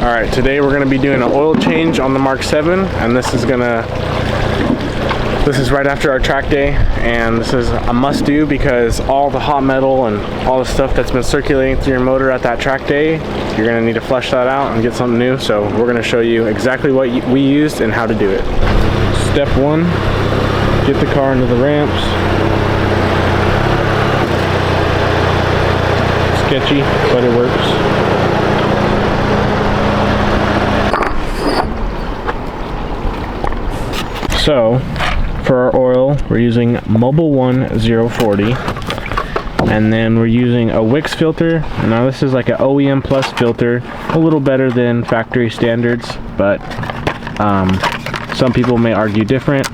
Alright, today we're going to be doing an oil change on the Mk7, and this is right after our track day, and this is a must do because all the hot metal and all the stuff that's been circulating through your motor at that track day, you're going to need to flush that out and get something new. So we're going to show you exactly what we used and how to do it. Step 1, get the car into the ramps. Sketchy, but it works. So, for our oil, we're using Mobile 1 040, and then we're using a Wix filter. Now this is like an OEM Plus filter, a little better than factory standards, but some people may argue different.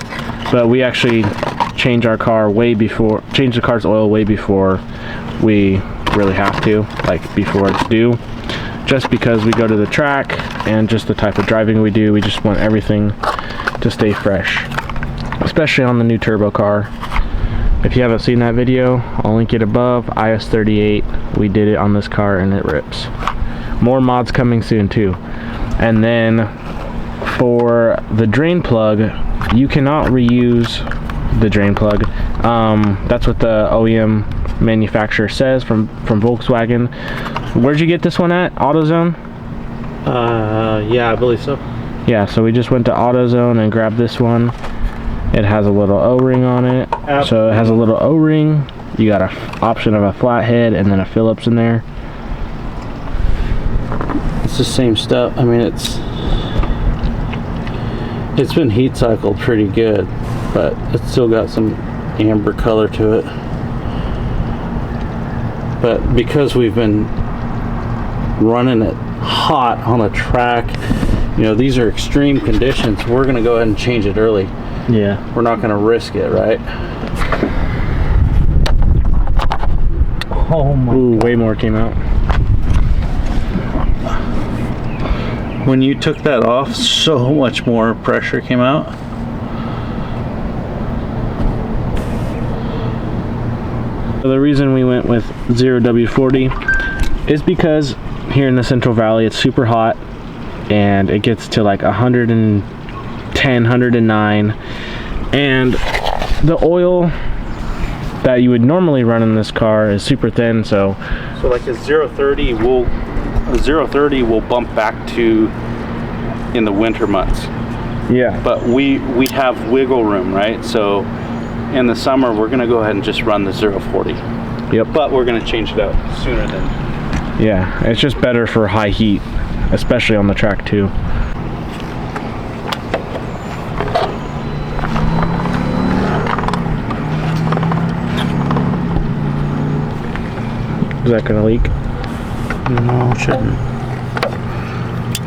But we actually change the car's oil way before we really have to, like before it's due, just because we go to the track and just the type of driving we do. We just want everything to stay fresh, especially on the new turbo car. If you haven't seen that video, I'll link it above. IS38, we did it on this car and it rips. More mods coming soon too. And then for the drain plug, you cannot reuse the drain plug. That's what the OEM manufacturer says from Volkswagen. Where'd you get this one at? AutoZone? Yeah, I believe so. Yeah, so we just went to AutoZone and grabbed this one. It has a little O-ring on it. So it has a little O-ring. You got an option of a flathead and then a Phillips in there. It's the same stuff. I mean, it's been heat cycled pretty good, but it's still got some amber color to it. But because we've been running it hot on a track, you know, these are extreme conditions, we're going to go ahead and change it early. Yeah. We're not going to risk it, right? Oh my God. Way more came out. When you took that off, so much more pressure came out. So the reason we went with 0W40 is because here in the Central Valley it's super hot and it gets to like 110, 109, and the oil that you would normally run in this car is super thin. So like a 030 will bump back to in the winter months. Yeah, but we have wiggle room, right? So in the summer we're gonna go ahead and just run the 040. Yep. But we're gonna change it out sooner than. Yeah, it's just better for high heat, especially on the track too. Is that gonna leak? No, it shouldn't.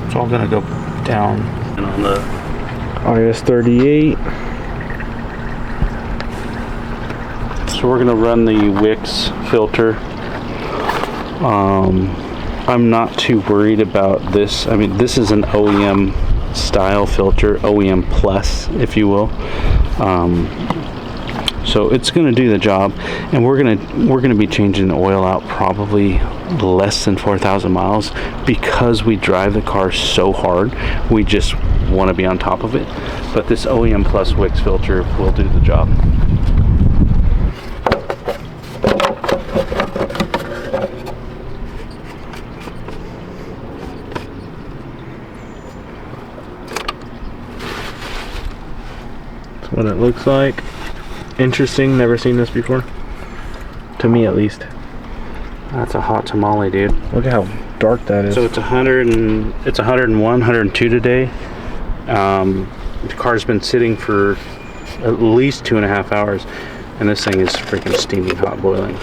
It's all gonna go down. And on the IS38. So we're gonna run the Wix filter. I'm not too worried about this. I mean, this is an OEM style filter, OEM Plus, if you will. So it's going to do the job, and we're going to be changing the oil out probably less than 4,000 miles because we drive the car so hard. We just want to be on top of it. But this OEM Plus Wix filter will do the job. That's what it looks like. Interesting, never seen this before. To me at least. That's a hot tamale, dude. Look at how dark that is. So it's 101, 102 today. The car's been sitting for at least 2.5 hours, and this thing is freaking steaming hot, boiling.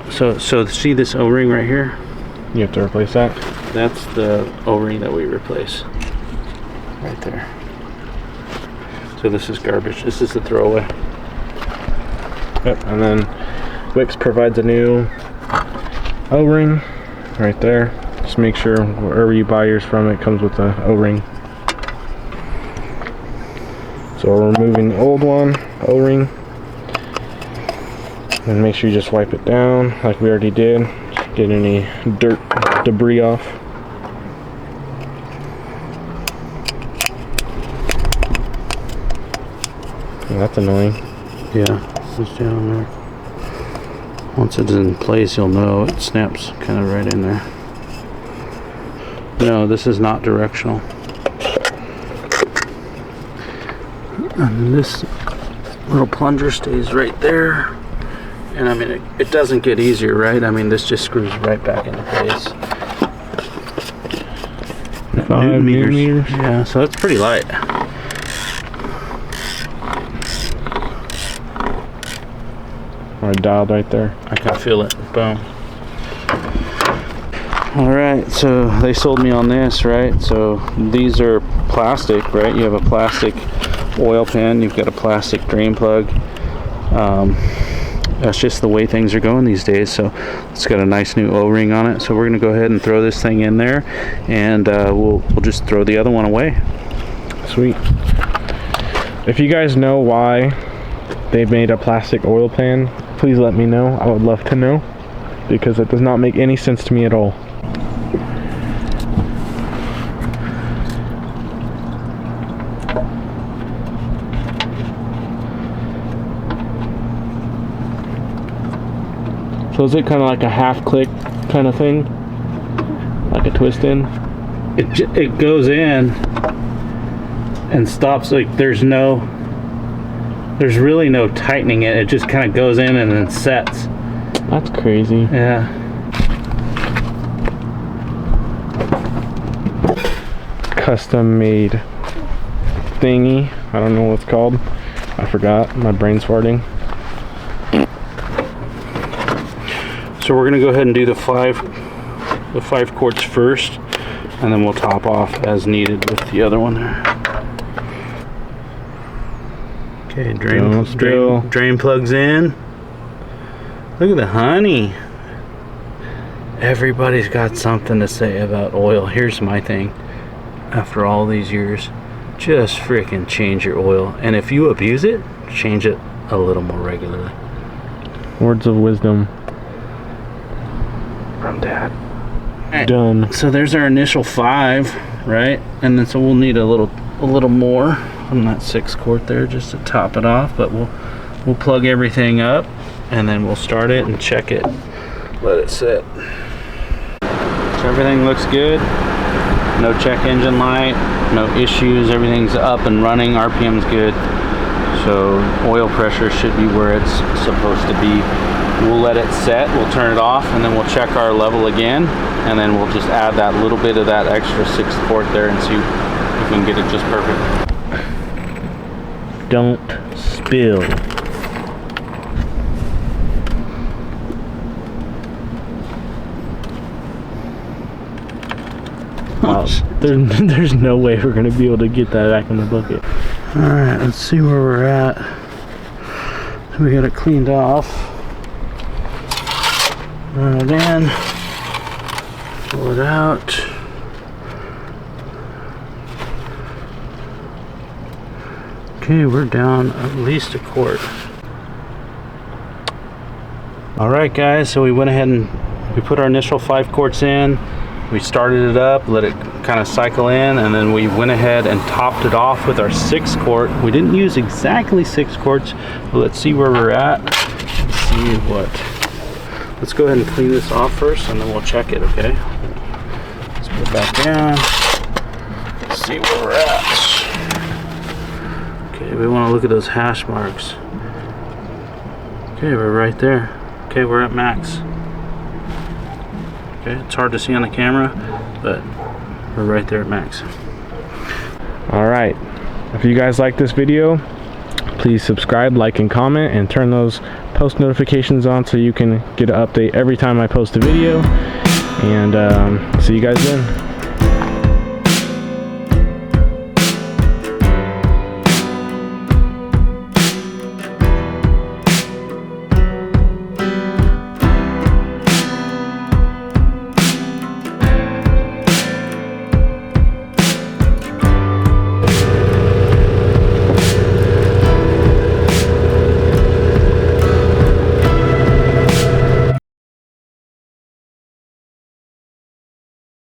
So see this O-ring right here? You have to replace that? That's the O-ring that we replace. Right there. So this is garbage. This is the throwaway. Yep, and then Wix provides a new O-ring right there. Just make sure wherever you buy yours from, it comes with the O-ring. So we're removing the old one, O-ring, and make sure you just wipe it down like we already did. Just get any dirt, debris off. That's annoying. Yeah, it's down there. Once it's in place, you'll know it snaps kind of right in there. No, this is not directional. And this little plunger stays right there. And I mean, it doesn't get easier, right? I mean, this just screws right back into place. 5 millimeters. Yeah, so it's pretty light. Or dialed right there. I can feel it. Boom. All right, so they sold me on this, right? So these are plastic, right? You have a plastic oil pan, you've got a plastic drain plug. That's just the way things are going these days. So it's got a nice new O-ring on it. So we're gonna go ahead and throw this thing in there, and we'll just throw the other one away. Sweet. If you guys know why they made a plastic oil pan, please let me know. I would love to know, because it does not make any sense to me at all. So is it kind of like a half click kind of thing? Like a twist in? It goes in and stops. Like there's really no tightening it. It just kind of goes in and then sets. That's crazy. Yeah. Custom made thingy. I don't know what it's called. I forgot. My brain's farting. So we're gonna go ahead and do the five quarts first, and then we'll top off as needed with the other one there. Okay, drain plugs in. Look at the honey. Everybody's got something to say about oil. Here's my thing. After all these years, just freaking change your oil. And if you abuse it, change it a little more regularly. Words of wisdom From Dad. Right. done. So there's our initial 5, right? And then so we'll need a little more from that 6 quart there just to top it off. But we'll plug everything up, and then we'll start it and check it. Let it sit. So everything looks good. No check engine light, no issues. Everything's up and running. RPM's good. So oil pressure should be where it's supposed to be. We'll let it set, we'll turn it off, and then we'll check our level again, and then we'll just add that little bit of that extra 6 quart there and see if we can get it just perfect. Don't spill. There's no way we're gonna be able to get that back in the bucket. All right, let's see where we're at. We got it cleaned off. Run it in. Pull it out. Okay, we're down at least a quart. All right, guys, so we went ahead and we put our initial 5 quarts in. We started it up, let it kind of cycle in, and then we went ahead and topped it off with our 6 quart. We didn't use exactly 6 quarts, but let's see where we're at. Let's see what. Let's go ahead and clean this off first, and then we'll check it, okay? Let's put it back down. Let's see where we're at. Okay, we want to look at those hash marks. Okay, we're right there. Okay, we're at max. Okay, it's hard to see on the camera, but we're right there at max. All right, if you guys like this video, please subscribe, like, and comment, and turn those post notifications on so you can get an update every time I post a video. And see you guys then.